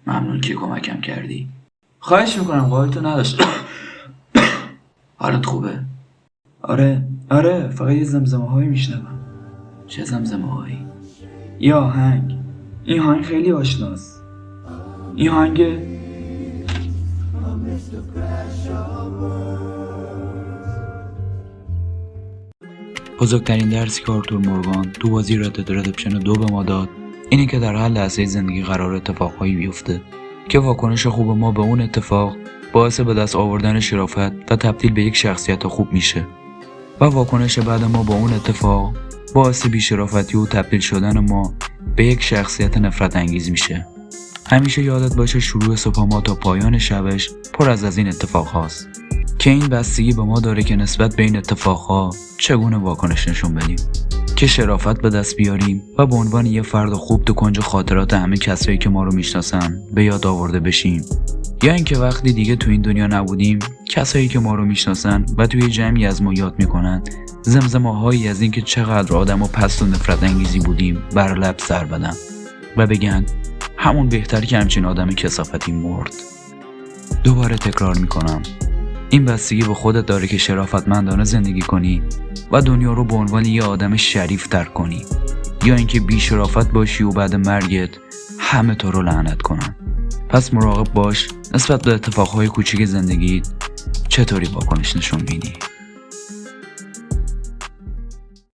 ممنون که کمکم کردی. خواهش میکنم، قایدتو نداشت. حالت خوبه؟ آره فقط یه زمزمه هایی میشنوم. چه زمزمه هایی؟ یه آهنگ. این آهنگ خیلی آشناست. این آهنگ بزرگترین درسی که آرتور مورگان تو بازی رد دد ردمپشن 2 به ما داد اینه که در هر لحظه زندگی قرار اتفاقهایی بیفته که واکنش خوب ما به اون اتفاق باعث به دست آوردن شرافت و تبدیل به یک شخصیت خوب میشه و واکنش بعد ما با اون اتفاق باعث بی‌شرافتی و تبدیل شدن ما به یک شخصیت نفرت انگیز میشه. همیشه یادت باشه شروع صبح ما تا پایان شبش پر از این اتفاق هاست که این بستگی به ما داره که نسبت به این اتفاقها چگونه واکنش نشون بدیم که شرافت به دست بیاریم و به عنوان یه فرد خوب تو کنج خاطرات همه کسایی که ما رو میشناسن به یاد آورده بشیم، یا اینکه وقتی دیگه تو این دنیا نبودیم کسایی که ما رو میشناسن و توی جمعی از ما یاد میکنن زمزمه‌هایی از این که چقدر آدم پست و نفرت انگیزی بودیم بر لب سر بدن و بگن همون بهتر که همچین آدم کثافتی مرد. دوباره تکرار میکنم، این بستگی به خودت داره که شرافتمندانه زندگی کنی و دنیا رو به عنوان یه آدم شریف درک کنی، یا اینکه بی شرافت باشی و بعد مرگت همه تو رو لعنت کنن. پس مراقب باش نسبت به اتفاقهای کوچیک زندگیت چطوری واکنش نشون میدی.